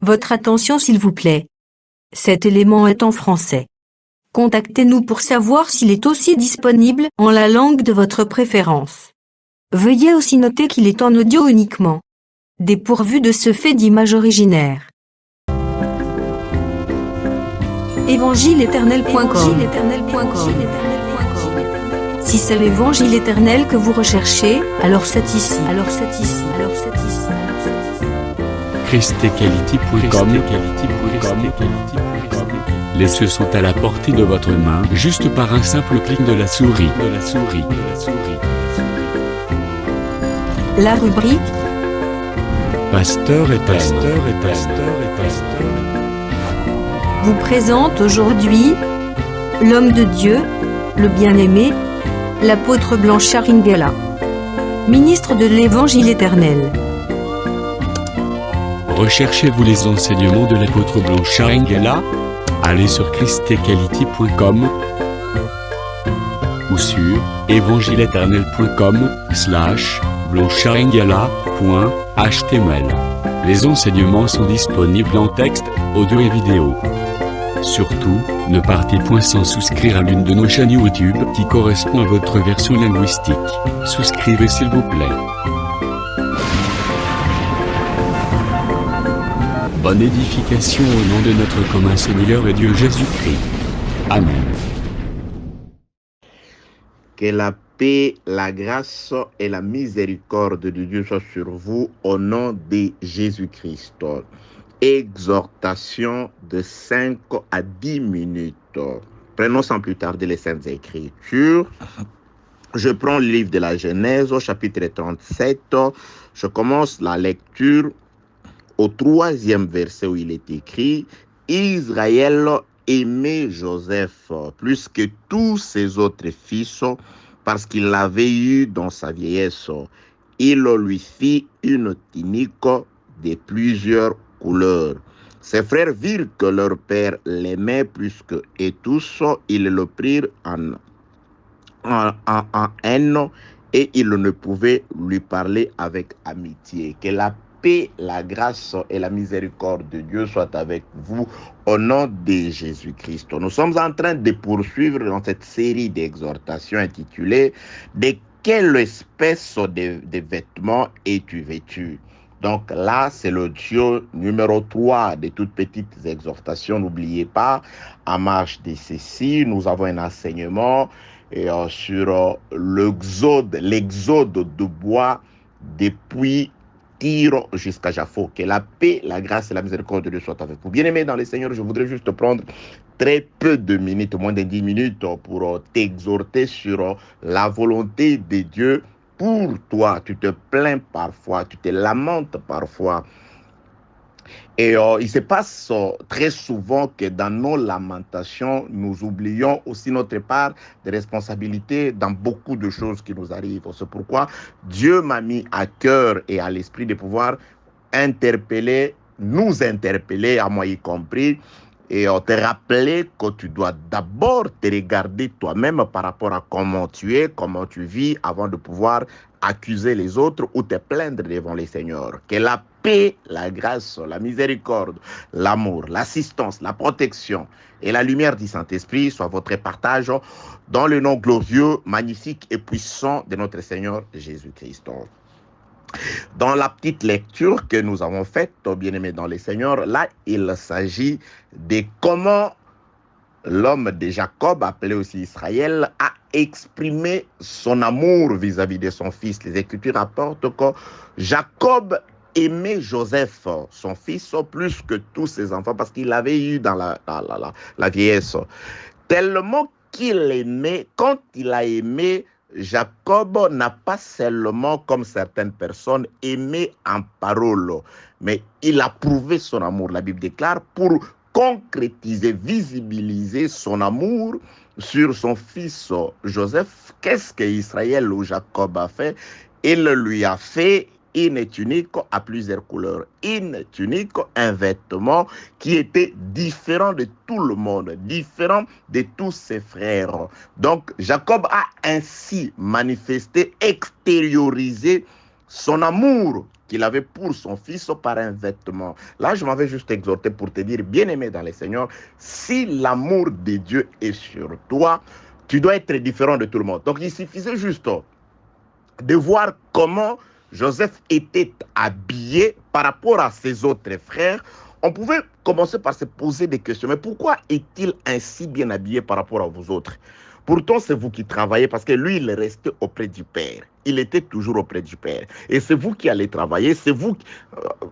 Votre attention s'il vous plaît. Cet élément est en français. Contactez-nous pour savoir s'il est aussi disponible en la langue de votre préférence. Veuillez aussi noter qu'il est en audio uniquement, dépourvu de ce fait d'image originaire. Évangile-éternel.com. Si c'est l'évangile éternel que vous recherchez, alors c'est ici. ChristEquality.com. Les cieux sont à la portée de votre main, juste par un simple clic de la souris. La rubrique Pasteur et pasteur. vous présente aujourd'hui l'homme de Dieu, le bien-aimé, l'apôtre Blanchard Ingela, ministre de l'Évangile éternel. Recherchez-vous les enseignements de l'apôtre Blanchard Ingela? Allez sur ChristEquality.com ou sur evangileeternel.com/blancharengela.html. Les enseignements sont disponibles en texte, audio et vidéo. Surtout, ne partez point sans souscrire à l'une de nos chaînes YouTube qui correspond à votre version linguistique. Souscrivez s'il vous plaît. Bonne édification au nom de notre commun Seigneur et Dieu Jésus-Christ. Amen. Que la paix, la grâce et la miséricorde de Dieu soient sur vous au nom de Jésus-Christ. Exhortation de 5 à 10 minutes. Prenons sans plus tarder les Saintes Écritures. Je prends le livre de la Genèse au chapitre 37. Je commence la lecture au 3e verset où il est écrit « Israël aimait Joseph plus que tous ses autres fils parce qu'il l'avait eu dans sa vieillesse. Il lui fit une tunique de plusieurs couleurs. Ses frères virent que leur père l'aimait plus que et tous, ils le prirent en haine et ils ne pouvaient lui parler avec amitié. Que la paix, la grâce et la miséricorde de Dieu soient avec vous au nom de Jésus-Christ. Nous sommes en train de poursuivre dans cette série d'exhortations intitulée « De quelle espèce de vêtements es-tu vêtu ?» Donc là, c'est l'audio numéro 3 de toutes petites exhortations. N'oubliez pas, en marche de ceci, nous avons un enseignement sur l'exode de bois depuis Tyr jusqu'à Japhos. Que la paix, la grâce et la miséricorde de Dieu soient avec vous. Bien-aimés dans le Seigneur, je voudrais juste prendre très peu de minutes, moins de 10 minutes, pour t'exhorter sur la volonté de Dieu pour toi. Tu te plains parfois, tu te lamentes parfois. Et il se passe très souvent que dans nos lamentations, nous oublions aussi notre part de responsabilité dans beaucoup de choses qui nous arrivent. C'est pourquoi Dieu m'a mis à cœur et à l'esprit de pouvoir nous interpeller, à moi y compris, et te rappeler que tu dois d'abord te regarder toi-même par rapport à comment tu es, comment tu vis, avant de pouvoir accuser les autres ou te plaindre devant les seigneurs. Que la paix, la grâce, la miséricorde, l'amour, l'assistance, la protection et la lumière du Saint-Esprit soient votre partage dans le nom glorieux, magnifique et puissant de notre Seigneur Jésus-Christ. Dans la petite lecture que nous avons faite, bien-aimés dans le Seigneur, là, il s'agit de comment l'homme de Jacob, appelé aussi Israël, a exprimé son amour vis-à-vis de son fils. Les Écritures rapportent que Jacob aimait Joseph, son fils, plus que tous ses enfants, parce qu'il l'avait eu dans la vieillesse. Tellement qu'il aimait, quand il a aimé, Jacob n'a pas seulement, comme certaines personnes, aimé en parole, mais il a prouvé son amour. La Bible déclare pour concrétiser, visibiliser son amour sur son fils Joseph. Qu'est-ce que Israël ou Jacob a fait? Il lui a fait une tunique à plusieurs couleurs. Une tunique, un vêtement qui était différent de tout le monde, différent de tous ses frères. Donc, Jacob a ainsi manifesté, extériorisé son amour qu'il avait pour son fils par un vêtement. Là, je m'avais juste exhorté pour te dire, bien-aimé dans le Seigneur, si l'amour de Dieu est sur toi, tu dois être différent de tout le monde. Donc, il suffisait juste de voir comment Joseph était habillé par rapport à ses autres frères. On pouvait commencer par se poser des questions. Mais pourquoi est-il ainsi bien habillé par rapport à vous autres? Pourtant, c'est vous qui travaillez parce que lui, il restait auprès du Père. Il était toujours auprès du Père. Et c'est vous qui allez travailler. C'est vous.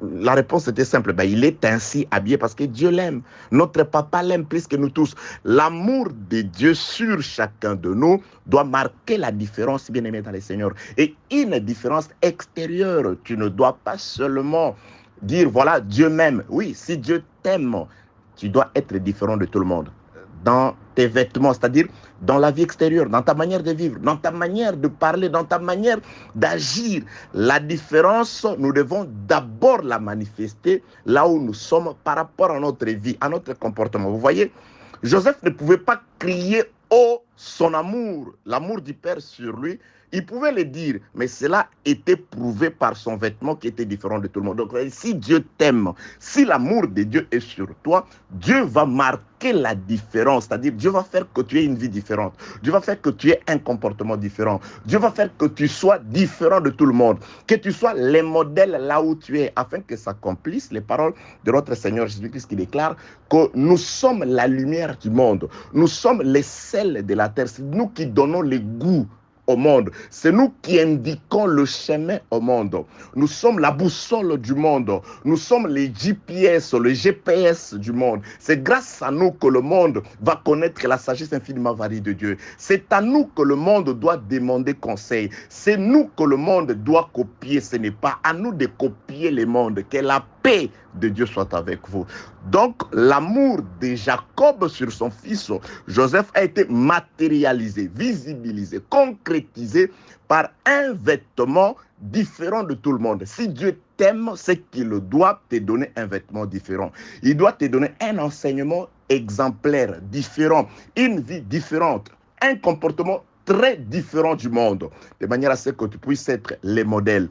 La réponse était simple. Il est ainsi habillé parce que Dieu l'aime. Notre papa l'aime plus que nous tous. L'amour de Dieu sur chacun de nous doit marquer la différence, bien-aimé dans le Seigneur. Et une différence extérieure. Tu ne dois pas seulement dire, voilà, Dieu m'aime. Oui, si Dieu t'aime, tu dois être différent de tout le monde. Dans tes vêtements, c'est-à-dire dans la vie extérieure, dans ta manière de vivre, dans ta manière de parler, dans ta manière d'agir. La différence, nous devons d'abord la manifester là où nous sommes par rapport à notre vie, à notre comportement. Vous voyez, Joseph ne pouvait pas crier haut son amour, l'amour du Père sur lui. Il pouvait le dire, mais cela était prouvé par son vêtement qui était différent de tout le monde. Donc, si Dieu t'aime, si l'amour de Dieu est sur toi, Dieu va marquer la différence. C'est-à-dire, Dieu va faire que tu aies une vie différente. Dieu va faire que tu aies un comportement différent. Dieu va faire que tu sois différent de tout le monde. Que tu sois le modèle là où tu es, afin que s'accomplissent les paroles de notre Seigneur Jésus-Christ qui déclare que nous sommes la lumière du monde. Nous sommes les sels de la terre. C'est nous qui donnons le goût au monde. C'est nous qui indiquons le chemin au monde. Nous sommes la boussole du monde. Nous sommes les GPS, le GPS du monde. C'est grâce à nous que le monde va connaître la sagesse infiniment variée de Dieu. C'est à nous que le monde doit demander conseil. C'est nous que le monde doit copier. Ce n'est pas à nous de copier le monde. Que la paix de Dieu soit avec vous. Donc, l'amour de Jacob sur son fils Joseph a été matérialisé, visibilisé, concrétisé par un vêtement différent de tout le monde. Si Dieu t'aime, c'est qu'il doit te donner un vêtement différent. Il doit te donner un enseignement exemplaire, différent, une vie différente, un comportement très différent du monde, de manière à ce que tu puisses être les modèles,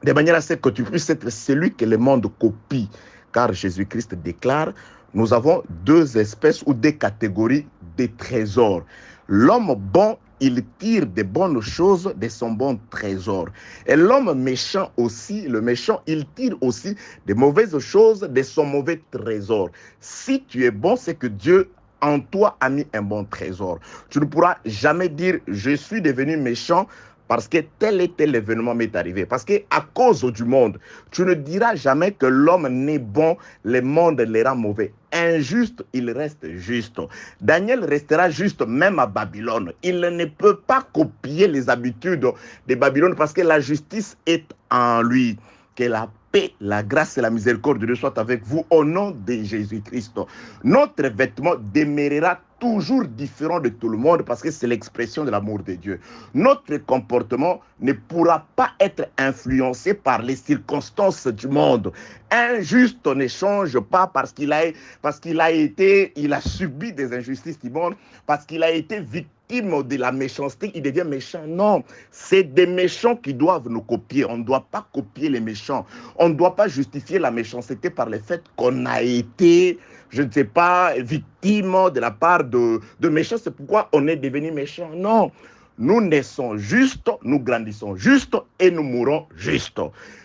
de manière à ce que tu puisses être celui que le monde copie. Car Jésus-Christ déclare, nous avons deux espèces ou deux catégories de trésors. L'homme bon, il tire des bonnes choses de son bon trésor. Et l'homme méchant aussi, le méchant, il tire aussi des mauvaises choses de son mauvais trésor. Si tu es bon, c'est que Dieu en toi a mis un bon trésor. Tu ne pourras jamais dire, je suis devenu méchant parce que tel et tel événement m'est arrivé. Parce qu'à cause du monde, tu ne diras jamais que l'homme n'est bon, le monde le rend mauvais. Injuste, il reste juste. Daniel restera juste même à Babylone. Il ne peut pas copier les habitudes de Babylone parce que la justice est en lui. Que la paix, la grâce et la miséricorde de Dieu soient avec vous au nom de Jésus-Christ. Notre vêtement demeurera toujours différent de tout le monde parce que c'est l'expression de l'amour de Dieu. Notre comportement ne pourra pas être influencé par les circonstances du monde. Un juste ne change pas parce qu'il a subi des injustices du monde, parce qu'il a été victime de la méchanceté, il devient méchant. Non, c'est des méchants qui doivent nous copier. On ne doit pas copier les méchants. On ne doit pas justifier la méchanceté par le fait qu'on a été, je ne sais pas, victime de la part de méchants. C'est pourquoi on est devenu méchant. Non, nous naissons justes, nous grandissons justes et nous mourrons justes.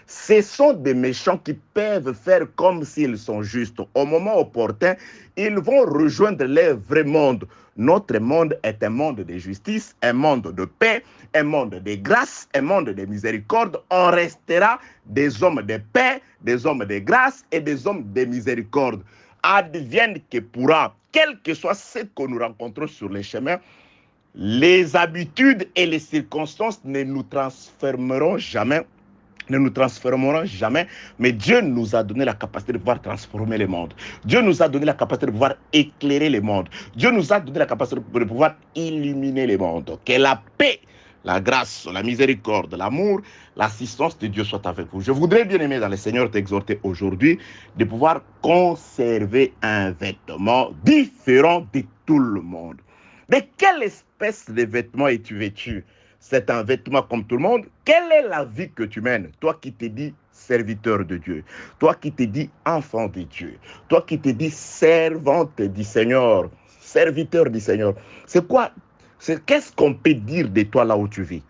Ce sont des méchants qui peuvent faire comme s'ils sont justes. Au moment opportun, ils vont rejoindre leur vrai monde. Notre monde est un monde de justice, un monde de paix, un monde de grâce, un monde de miséricorde. On restera des hommes de paix, des hommes de grâce et des hommes de miséricorde. Advienne que pourra, quel que soit ce que nous rencontrons sur les chemins, les habitudes et les circonstances ne nous transformeront jamais. Mais Dieu nous a donné la capacité de pouvoir transformer le monde. Dieu nous a donné la capacité de pouvoir éclairer le monde. Dieu nous a donné la capacité de pouvoir illuminer le monde. Que la paix, la grâce, la miséricorde, l'amour, l'assistance de Dieu soit avec vous. Je voudrais, bien aimé dans le Seigneur, t'exhorter aujourd'hui de pouvoir conserver un vêtement différent de tout le monde. De quelle espèce de vêtements es-tu vêtu? c'est un vêtement comme tout le monde. Quelle est la vie que tu mènes? Toi qui te dis serviteur de Dieu, toi qui te dis enfant de Dieu, toi qui te dis servante du Seigneur, serviteur du Seigneur. C'est quoi? Qu'est-ce qu'on peut dire de toi là où tu vis?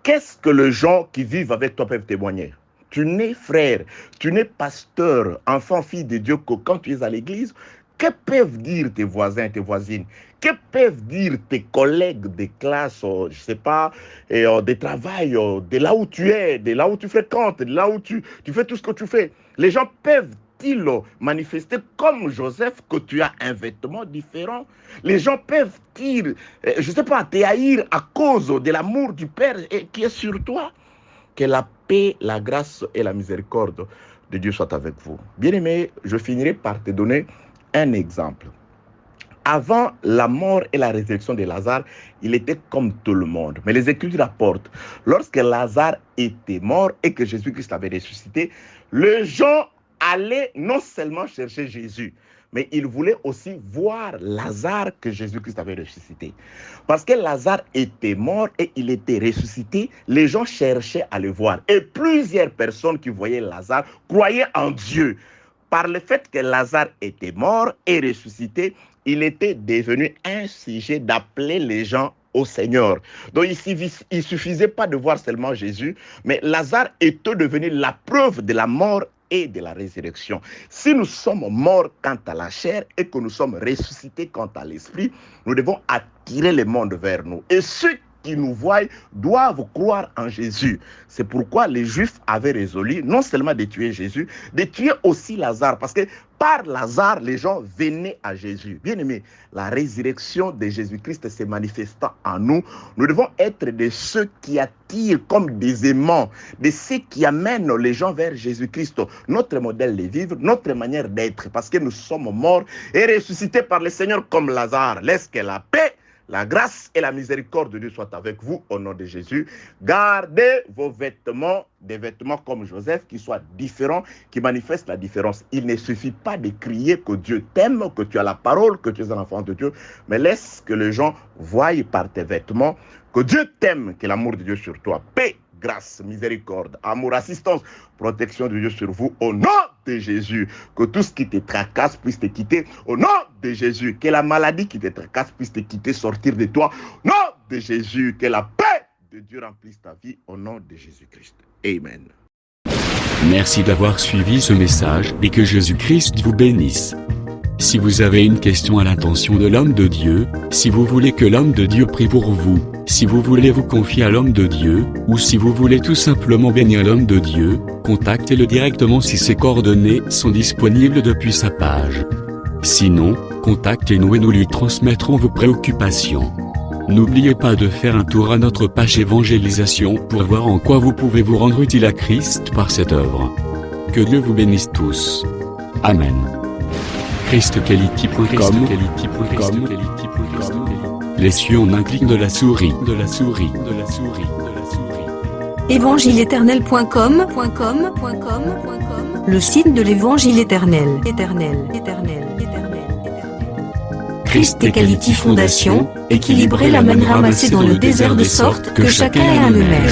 Qu'est-ce que les gens qui vivent avec toi peuvent témoigner? Tu n'es frère, tu n'es pasteur, enfant, fille de Dieu, que quand tu es à l'église, que peuvent dire tes voisins, tes voisines? Que peuvent dire tes collègues de classe, je ne sais pas, de travail, de là où tu es, de là où tu fréquentes, de là où tu fais tout ce que tu fais? Les gens peuvent-ils manifester comme Joseph que tu as un vêtement différent? Les gens peuvent-ils, je ne sais pas, te haïr à cause de l'amour du Père qui est sur toi? Que la paix, la grâce et la miséricorde de Dieu soient avec vous. Bien-aimé, je finirai par te donner un exemple. Avant la mort et la résurrection de Lazare, il était comme tout le monde. Mais les Écritures rapportent, lorsque Lazare était mort et que Jésus-Christ avait ressuscité, les gens allaient non seulement chercher Jésus, mais ils voulaient aussi voir Lazare que Jésus-Christ avait ressuscité. Parce que Lazare était mort et il était ressuscité, les gens cherchaient à le voir. Et plusieurs personnes qui voyaient Lazare croyaient en Dieu. Par le fait que Lazare était mort et ressuscité, il était devenu un sujet d'appeler les gens au Seigneur. Donc il ne suffisait pas de voir seulement Jésus, mais Lazare était devenu la preuve de la mort et de la résurrection. Si nous sommes morts quant à la chair et que nous sommes ressuscités quant à l'esprit, nous devons attirer le monde vers nous. Et ceux qui nous voient doivent croire en Jésus. C'est pourquoi les Juifs avaient résolu non seulement de tuer Jésus, de tuer aussi Lazare, parce que par Lazare, les gens venaient à Jésus. Bien aimé, la résurrection de Jésus-Christ se manifestant en nous, nous devons être de ceux qui attirent comme des aimants, de ceux qui amènent les gens vers Jésus-Christ, notre modèle de vivre, notre manière d'être, parce que nous sommes morts et ressuscités par le Seigneur comme Lazare. Laisse que la paix, la grâce et la miséricorde de Dieu soient avec vous au nom de Jésus. Gardez vos vêtements, des vêtements comme Joseph, qui soient différents, qui manifestent la différence. Il ne suffit pas de crier que Dieu t'aime, que tu as la parole, que tu es un enfant de Dieu, mais laisse que les gens voient par tes vêtements que Dieu t'aime, que l'amour de Dieu sur toi, paix, grâce, miséricorde, amour, assistance, protection de Dieu sur vous au nom de Jésus. Que tout ce qui te tracasse puisse te quitter au nom de Jésus. Que la maladie qui te tracasse puisse te quitter, sortir de toi au nom de Jésus. Que la paix de Dieu remplisse ta vie au nom de Jésus-Christ. Amen. Merci d'avoir suivi ce message et que Jésus-Christ vous bénisse. Si vous avez une question à l'intention de l'homme de Dieu, si vous voulez que l'homme de Dieu prie pour vous, si vous voulez vous confier à l'homme de Dieu, ou si vous voulez tout simplement bénir l'homme de Dieu, contactez-le directement si ses coordonnées sont disponibles depuis sa page. Sinon, contactez-nous et nous lui transmettrons vos préoccupations. N'oubliez pas de faire un tour à notre page évangélisation pour voir en quoi vous pouvez vous rendre utile à Christ par cette œuvre. Que Dieu vous bénisse tous. Amen. ChristQuality.com. Les cieux en un clic de la souris. Évangile-éternel.com, le site de l'Évangile éternel. Christ et Quality Fondation, équilibrer la manne ramassée dans le désert de sorte que chacun ait un numère.